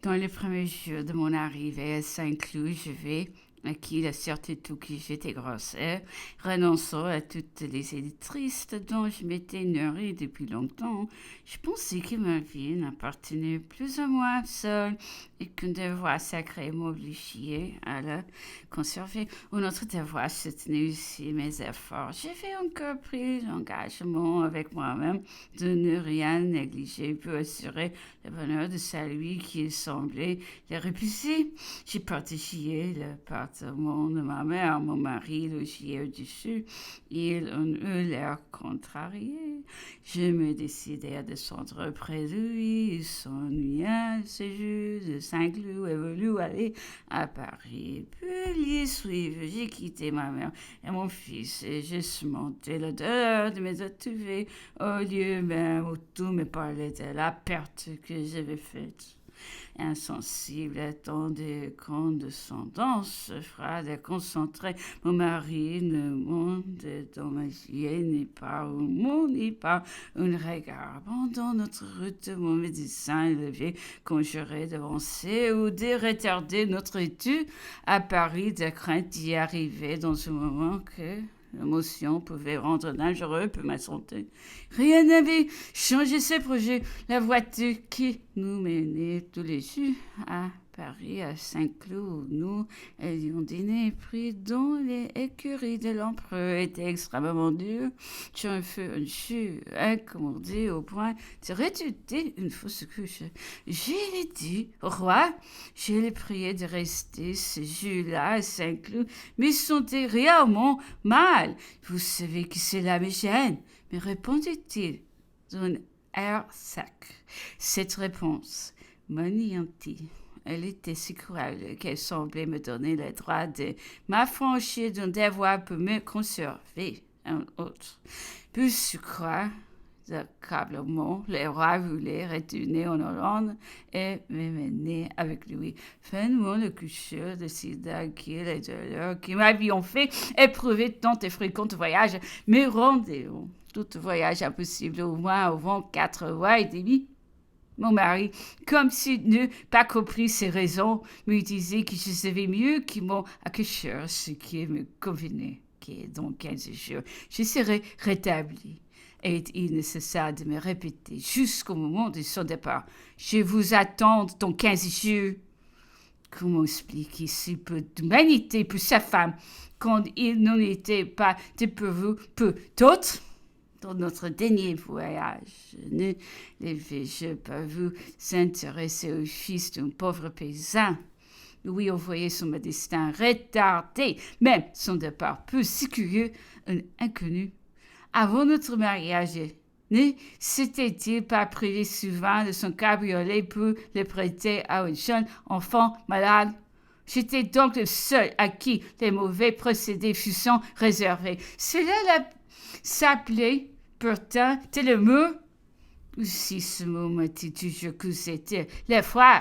Dans les premiers jours de mon arrivée à Saint-Cloud, je vais acquis la certitude que j'étais grossière, renonçant à toutes les idées tristes dont je m'étais nourrie depuis longtemps. Je pensais que ma vie n'appartenait plus à moi seule et qu'un devoir sacré m'obligeait à la conserver. Un autre devoir soutenait aussi mes efforts. J'avais encore pris l'engagement avec moi-même de ne rien négliger pour assurer le bonheur de celui qui semblait le repousser. J'ai partagé l'appartement de ma mère, mon mari logeait au-dessus. Ils ont eu l'air contrariés. Je me décidai à descendre près de lui. Il s'ennuya de séjour de Saint-Cloud et voulut aller à Paris. Puis l'y suivre, j'ai quitté ma mère et mon fils et j'ai surmonté le douleur de mes retrouver au lieu même où tout me parlait de la perte que j'avais faite. Insensible à tant de condescendance, froide et concentrée, mon mari ne monte dans ma vie ni par un mot, ni par un regard. Pendant notre route, mon médecin devait conjurer d'avancer ou de retarder notre étude à Paris de crainte d'y arriver dans un moment que l'émotion pouvait rendre dangereux pour ma santé. Rien n'avait changé ses projets. La voiture qui nous menait tous les jours à Paris, à Saint-Cloud, où nous allions dîner pris dans les écuries de l'empereur était extrêmement dur. J'en fus un jus incommodé au point de redouter une fausse couche. Je l'ai dit au roi, je l'ai prié de rester ce jour-là à Saint-Cloud, mais sentait réellement mal. Vous savez que cela me gêne, me répondit-il d'un air sec. Cette réponse m'anéantit. Elle était si cruelle qu'elle semblait me donner le droit de m'affranchir d'un devoir pour me conserver un autre. Puis je crois, accablement, le roi voulait retourner en Hollande et me mener avec lui. Finalement, le coucheur décida que les douleurs qui m'avions fait éprouver tant de fréquents voyages me rendaient tout voyage impossible, au moins avant 4 mois et demi. Mon mari, comme s'il n'eût pas compris ses raisons, me disait que je savais mieux que mon accoucheur ce qui me convenait, que dans 15 jours, je serais rétablie. Et il ne cessa de me répéter jusqu'au moment de son départ. Je vous attends dans 15 jours. Comment expliquer si peu d'humanité pour sa femme quand il n'en était pas dépourvu peu d'autres? Dans notre dernier voyage, ne l'avais-je pas vu s'intéresser au fils d'un pauvre paysan? Lui envoyait son destin retardé, même son départ peu si curieux, un inconnu. Avant notre mariage, ne s'était-il pas privé souvent de son cabriolet pour le prêter à un jeune enfant malade? J'étais donc le seul à qui les mauvais procédés fussent réservés. Cela s'appelait pourtant le mot. Si ce mot m'a-t-il toujours causé l'effroi.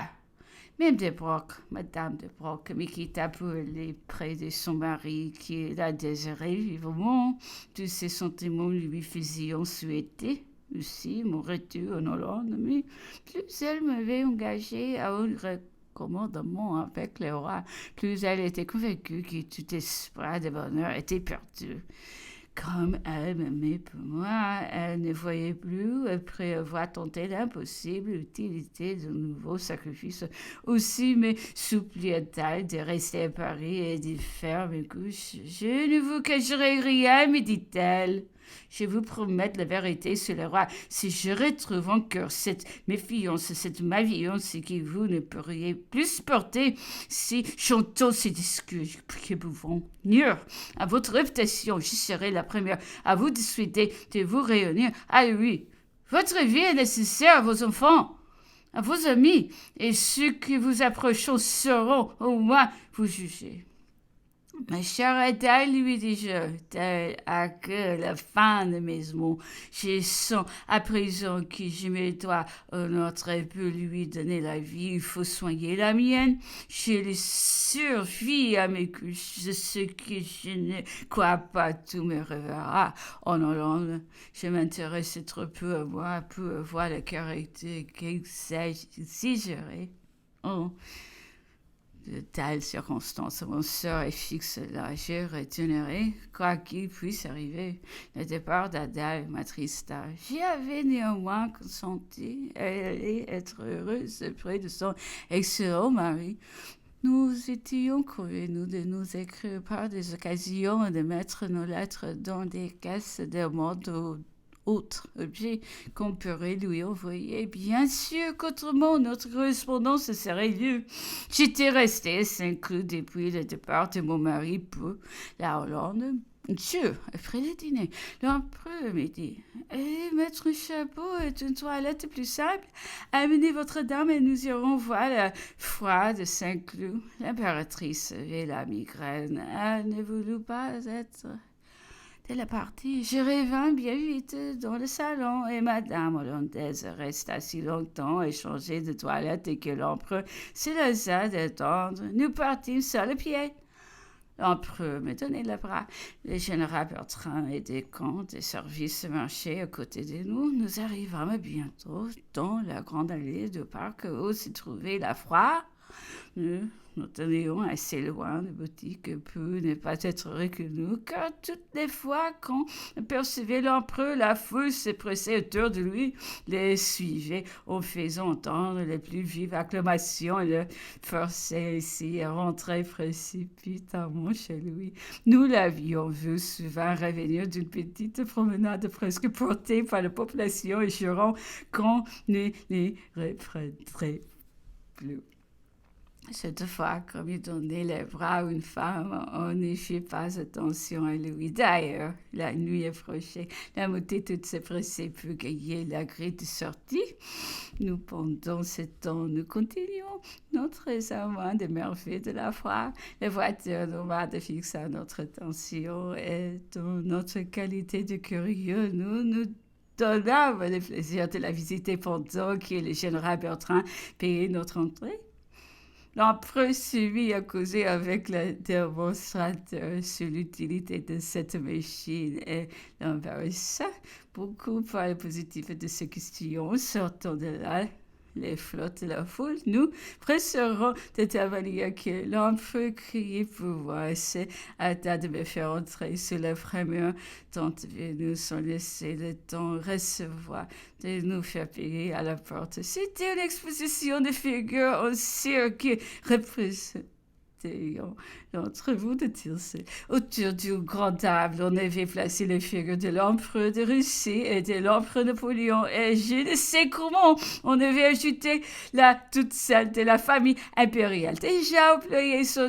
Même de Broc, Madame de Broc, me quitta pour aller près de son mari qui la désirait vivement. Tous ces sentiments lui faisaient souhaiter aussi mon retour en Hollande, mais plus elle m'avait engagé à un recommandement avec le roi, plus elle était convaincue que tout espoir de bonheur était perdu. Comme elle m'aimait pour moi, elle ne voyait plus, après avoir tenté l'impossible, l'utilité d'un nouveau sacrifice. Aussi me supplia-t-elle de rester à Paris et de faire mes couches. Je ne vous cacherai rien, me dit-elle. Je vous promets la vérité sur le roi. Si je retrouve encore cette méfiance, cette malveillance que vous ne pourriez plus supporter, si j'entends ces discours que pouvons nuire à votre réputation, je serai la première à vous dissuader de vous réunir à lui. Votre vie est nécessaire à vos enfants, à vos amis, et ceux qui vous approcheront seront au moins vous juger. Ma chère Adèle, lui dis-je, telle à que la fin de mes mots, je sens à présent que je me dois à notre époux lui donner la vie, il faut soigner la mienne. Je le survis à mes couches, ce que je ne crois pas tout me reverra en Hollande. Je m'intéresse trop peu à moi pour voir le caractère qu'exigerait Oh, de telles circonstances, mon sort est fixe là. Je retournerai, quoi qu'il puisse arriver. Le départ d'Ada m'attrista. J'y avais néanmoins consenti. Elle allait être heureuse près de son excellent mari. Nous étions convenus de nous écrire par des occasions et de mettre nos lettres dans des caisses de mode autres objets qu'on pourrait lui envoyer. Bien sûr qu'autrement, notre correspondance serait lieu. J'étais resté à Saint-Cloud depuis le départ de mon mari pour la Hollande. Dieu, après le dîner, l'empereur m'a dit mettre un chapeau et une toilette plus simple. Amenez votre dame et nous irons voir le froid de Saint-Cloud. L'impératrice avait la migraine. Elle ne voulut pas être de la partie. Je revins bien vite dans le salon et madame hollandaise resta si longtemps et changeait de toilette et que l'empereur se laissa d'attendre. Nous partîmes sur le pied. L'empereur me donnait le bras. Le général Bertrand et des camps de service marchaient à côté de nous. Nous arrivâmes bientôt dans la grande allée du parc où se trouvait la foire. Nous tenions assez loin des boutiques pour ne pas être reconnus, car toutes les fois qu'on percevait l'empereur, la foule se pressait autour de lui, les suivait en faisant entendre les plus vives acclamations et le forçait ici à rentrer précipitamment chez lui. Nous l'avions vu souvent revenir d'une petite promenade presque portée par la population et jurant qu'on ne les reprendrait plus. Cette fois, comme il donnait les bras à une femme, on n'y fit pas attention à lui. D'ailleurs, la nuit approchait, la multitude se pressait pour gagner la grille de sortie. Nous, pendant ce temps, nous continuons notre examen des merveilles de la foire. Les voitures nomades fixaient notre attention et dans notre qualité de curieux, nous donnâmes le plaisir de la visiter pendant que le général Bertrand payait notre entrée. L'empereur se mit à causer avec le démonstrateur sur l'utilité de cette machine et l'embarrassa beaucoup par le positif de ces questions. Sortant de là, les flottes de la foule, nous presserons de telle manière que l'empereur criait pour voir se hâta de me faire entrer sous la frameur tant venus sans laisser le temps recevoir de nous faire payer à la porte. C'était une exposition de figures en cirque représentant l'entrevue de Tircé. Autour d'une grande table, on avait placé les figures de l'empereur de Russie et de l'empereur Napoléon. Et je ne sais comment on avait ajouté là toutes celles de la famille impériale. Déjà employées sans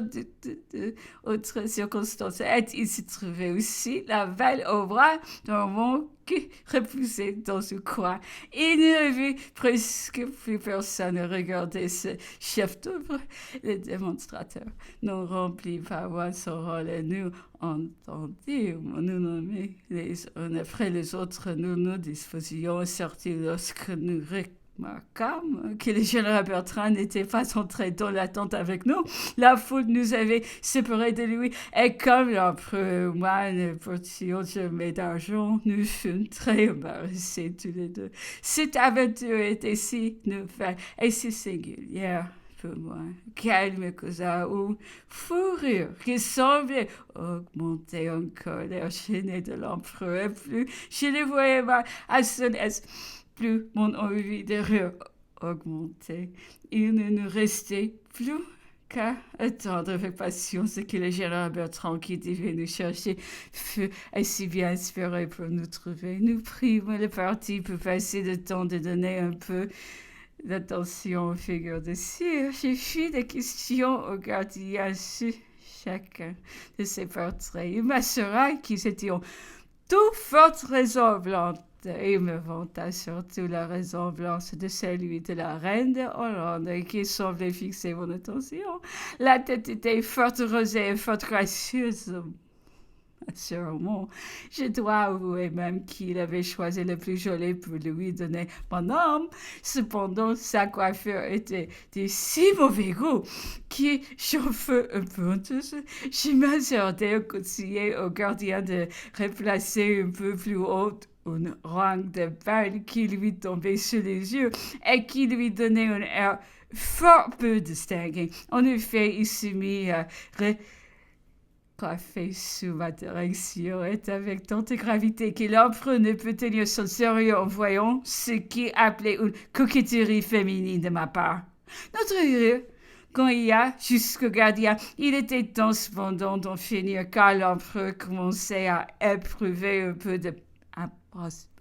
autres circonstances. Et il se trouvait aussi la belle au bras d'un monde qui repoussait dans ce coin. Il n'y avait presque plus personne à regarder ce chef d'œuvre. Le démonstrateur nous remplit par voix son rôle et nous entendîmes nous nommer les uns après les autres. Nous disposions sortir lorsque nous remarquâmes que le général Bertrand n'était pas entré dans la tente avec nous. La foule nous avait séparés de lui et comme l'empereur et moi ne portions jamais d'argent, nous fûmes très embarrassés tous les deux. Cette aventure était si nouvelle et si singulière pour moi qu'elle me causa une fureur qui semblait augmenter encore l'air gêné de l'empereur. Plus je le voyais mal à son aise, plus mon envie de rire augmentait. Il ne nous restait plus qu'à attendre avec patience que le général Bertrand qui devait nous chercher fut assez bien inspiré pour nous trouver. Nous prîmes le parti pour passer le temps de donner un peu d'attention aux figures de cire. J'ai fait des questions au gardien sur chacun de ces portraits. Il m'assura qu'ils étaient tout fort ressemblantes. Il me vanta surtout la ressemblance de celui de la reine de Hollande qui semblait fixer mon attention. La tête était fort rosée et fort gracieuse. Sûrement, je dois avouer même qu'il avait choisi le plus joli pour lui donner mon nom. Cependant, sa coiffure était de si mauvais goût que j'en fus un peu honteuse. Je m'attendais au conseiller au gardien de replacer un peu plus haute une rang de perles qui lui tombait sur les yeux et qui lui donnait un air fort peu distingué. En effet, il s'est mis à coiffé sous ma direction est avec tant de gravité que l'empereur ne peut tenir son sérieux en voyant ce qui est appelé une coquetterie féminine de ma part. Notre rire, quand il y a jusqu'au gardien, il était temps cependant d'en finir car l'empereur commençait à éprouver un peu de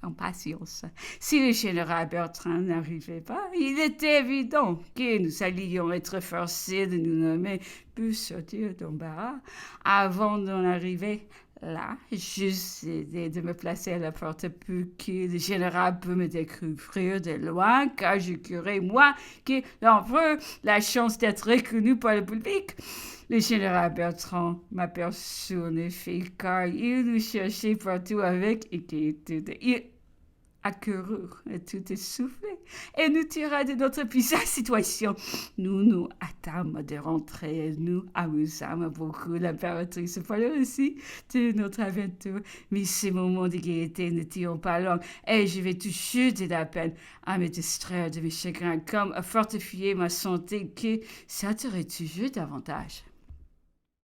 impatience. Si le général Bertrand n'arrivait pas, il était évident que nous allions être forcés de nous nommer pour sortir d'embarras. Avant d'en arriver là, j'essayais de me placer à la porte pour que le général puisse me découvrir de loin, car je curais, moi, que l'empereur la chance d'être reconnu par le public. Le général Bertrand m'aperçut en effet, car il nous cherchait partout avec inquiétude. Il accourut tout essoufflé et nous tira de notre bizarre situation. Nous nous hâtâmes de rentrer et nous amusâmes beaucoup l'impératrice parlait aussi de notre aventure. Mais ces moments de gaieté ne tirent pas long et je vais toucher de la peine à me distraire de mes chagrins comme à fortifier ma santé que ça serait toujours davantage.